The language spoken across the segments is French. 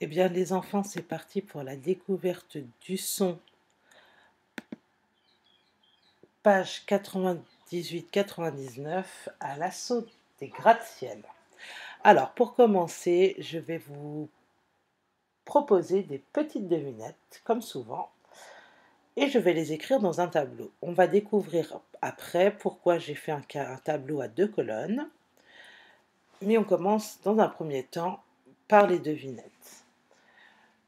Eh bien, les enfants, c'est parti pour la découverte du son, page 98-99, à l'assaut des gratte-ciel. Alors, pour commencer, je vais vous proposer des petites devinettes, comme souvent, et je vais les écrire dans un tableau. On va découvrir après pourquoi j'ai fait un tableau à 2 colonnes, mais on commence dans un premier temps par les devinettes.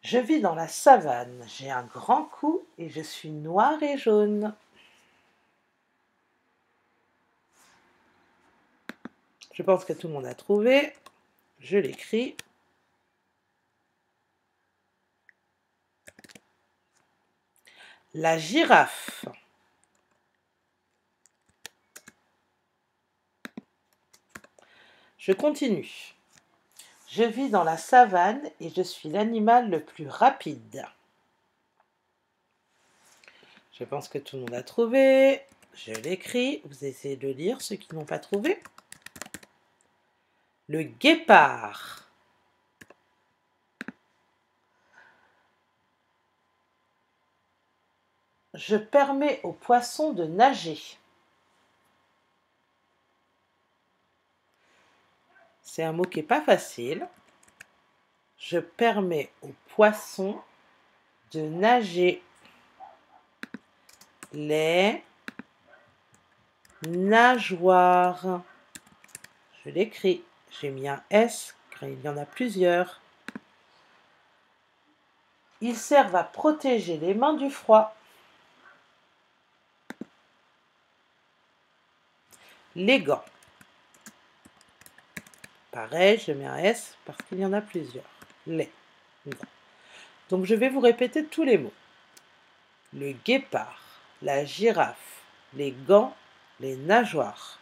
Je vis dans la savane, j'ai un grand cou et je suis noir et jaune. Je pense que tout le monde a trouvé. Je l'écris. La girafe. Je continue. Je vis dans la savane et je suis l'animal le plus rapide. Je pense que tout le monde a trouvé. Je l'écris. Vous essayez de lire ceux qui n'ont pas trouvé. Le guépard. Je permets aux poissons de nager. C'est un mot qui n'est pas facile. Je permets aux poissons de nager. Les nageoires. Je l'écris. J'ai mis un S car il y en a plusieurs. Ils servent à protéger les mains du froid. Les gants. Pareil, je mets un S parce qu'il y en a plusieurs. Les gants. Donc je vais vous répéter tous les mots. Le guépard, la girafe, les gants, les nageoires.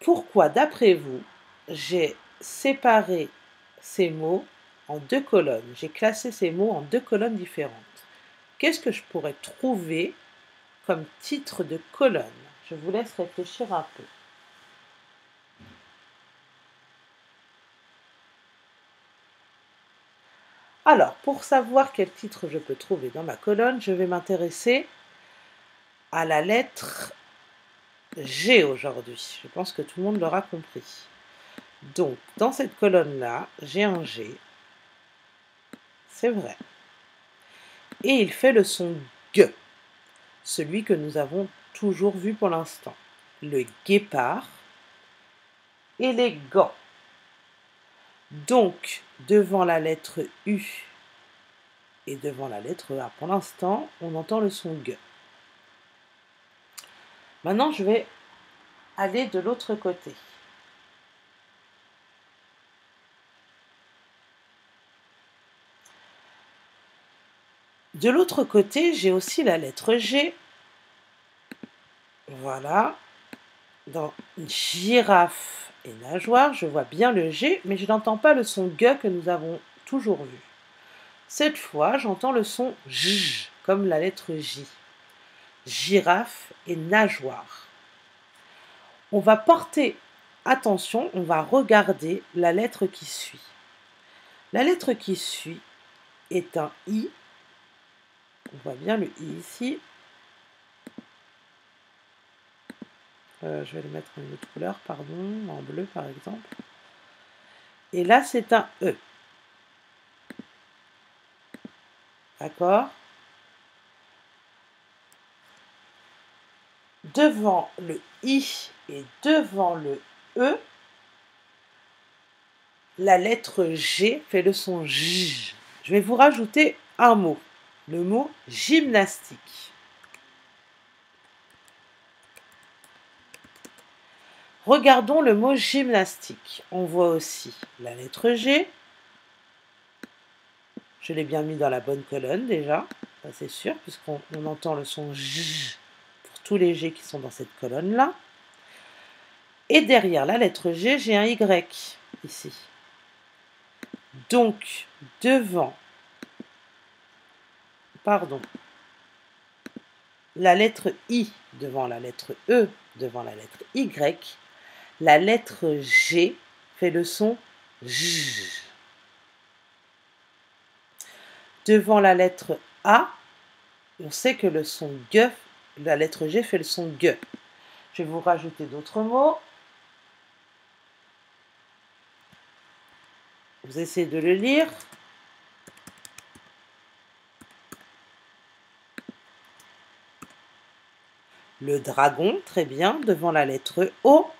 Pourquoi, d'après vous, j'ai séparé ces mots en 2 colonnes? J'ai classé ces mots en 2 colonnes différentes. Qu'est-ce que je pourrais trouver comme titre de colonne? Je vous laisse réfléchir un peu. Alors, pour savoir quel titre je peux trouver dans ma colonne, je vais m'intéresser à la lettre G aujourd'hui. Je pense que tout le monde l'aura compris. Donc, dans cette colonne-là, j'ai un G. C'est vrai. Et il fait le son G, celui que nous avons toujours vu pour l'instant. Le guépard et les gants. Donc, devant la lettre U et devant la lettre A, pour l'instant, on entend le son G. Maintenant, je vais aller de l'autre côté. De l'autre côté, j'ai aussi la lettre G. Voilà. Dans girafe et nageoire, je vois bien le G, mais je n'entends pas le son G que nous avons toujours vu. Cette fois, j'entends le son J, comme la lettre J. Girafe et nageoire. On va porter attention, on va regarder la lettre qui suit. La lettre qui suit est un I. On voit bien le I ici. Je vais le mettre en une autre couleur, pardon, en bleu par exemple. Et là, c'est un E. D'accord? Devant le I et devant le E, la lettre G fait le son J. Je vais vous rajouter un mot, le mot gymnastique. Regardons le mot gymnastique. On voit aussi la lettre G. Je l'ai bien mis dans la bonne colonne déjà, ça c'est sûr, puisqu'on entend le son J pour tous les G qui sont dans cette colonne-là. Et derrière la lettre G, j'ai un Y ici. Donc, devant, la lettre I devant la lettre E, devant la lettre Y, la lettre G fait le son J. devant la lettre A, on sait que le son G, la lettre G fait le son G. Je vais vous rajouter d'autres mots. Vous essayez de le lire. Le dragon, très bien, devant la lettre O.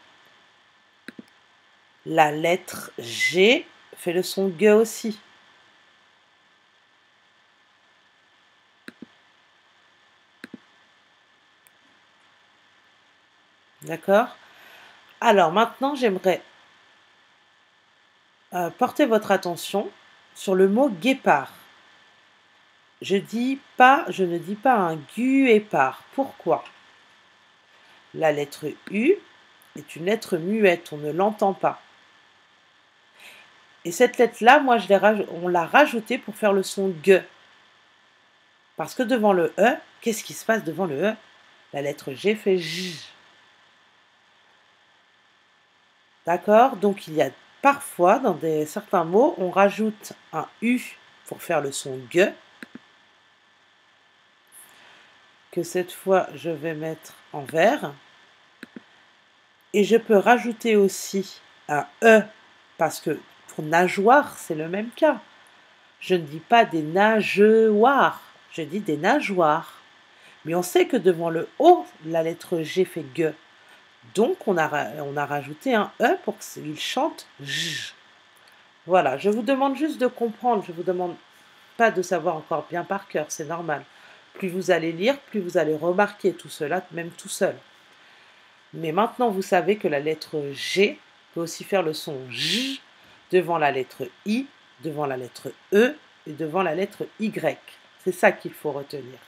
La lettre G fait le son G aussi. D'accord? Alors maintenant, j'aimerais porter votre attention sur le mot guépard. Je ne dis pas un guépard. Pourquoi? La lettre U est une lettre muette, on ne l'entend pas. Et cette lettre-là, moi, on l'a rajoutée pour faire le son G. Parce que devant le E, qu'est-ce qui se passe devant le E? La lettre G fait J. D'accord? Donc il y a parfois, dans certains mots, on rajoute un U pour faire le son G. Que cette fois, je vais mettre en vert. Et je peux rajouter aussi un E, parce que pour nageoire, c'est le même cas. Je ne dis pas des nageoires, je dis des nageoires. Mais on sait que devant le O, la lettre G fait G. Donc on a rajouté un E pour qu'il chante J. Voilà, je vous demande juste de comprendre, je ne vous demande pas de savoir encore bien par cœur, c'est normal. Plus vous allez lire, plus vous allez remarquer tout cela, même tout seul. Mais maintenant, vous savez que la lettre G peut aussi faire le son J devant la lettre I, devant la lettre E et devant la lettre Y. C'est ça qu'il faut retenir.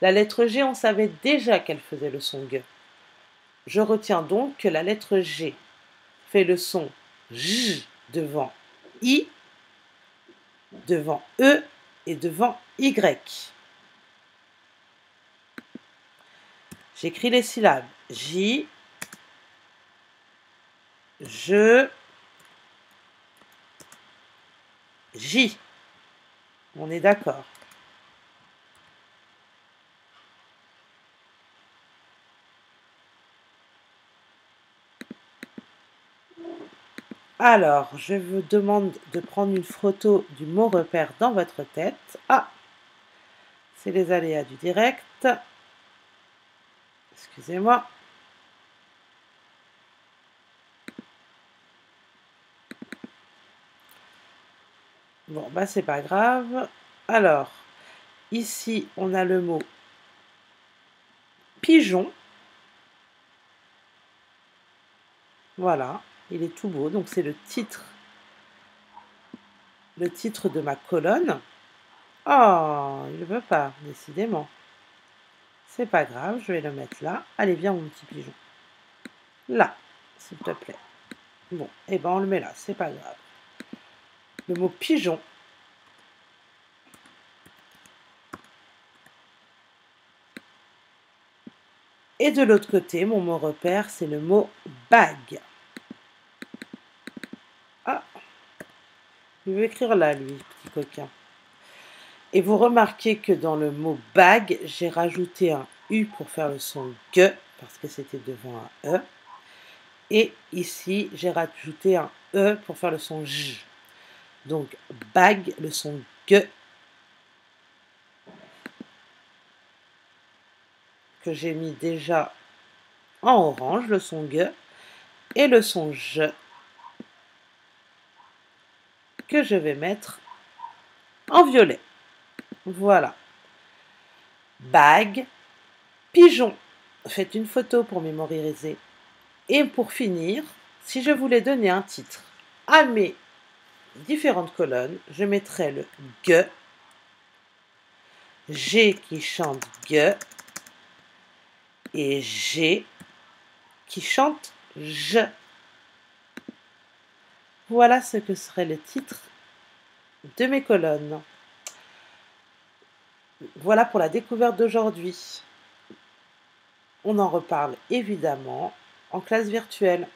La lettre G, on savait déjà qu'elle faisait le son G. Je retiens donc que la lettre G fait le son J devant I, devant E et devant Y. J'écris les syllabes. J, je, J. On est d'accord. Alors, je vous demande de prendre une photo du mot repère dans votre tête. Ah, c'est les aléas du direct. Excusez-moi. Bon, bah c'est pas grave. Alors, ici, on a le mot pigeon. Voilà, il est tout beau. Donc, c'est le titre de ma colonne. Oh, il ne veut pas, décidément. C'est pas grave, je vais le mettre là. Allez, viens, mon petit pigeon. Là, s'il te plaît. Bon, et ben on le met là, c'est pas grave. Le mot pigeon. Et de l'autre côté, mon mot repère, c'est le mot bague. Ah, il veut écrire là, lui, petit coquin. Et vous remarquez que dans le mot bague, j'ai rajouté un U pour faire le son G, parce que c'était devant un E. Et ici, j'ai rajouté un E pour faire le son J. Donc, bague, le son G, que j'ai mis déjà en orange, le son G, et le son J, que je vais mettre en violet. Voilà. Bague, pigeon. Faites une photo pour mémoriser. Et pour finir, si je voulais donner un titre à mes différentes colonnes, je mettrais le G, G qui chante G, et G qui chante J. Voilà ce que serait le titre de mes colonnes. Voilà pour la découverte d'aujourd'hui. On en reparle évidemment en classe virtuelle.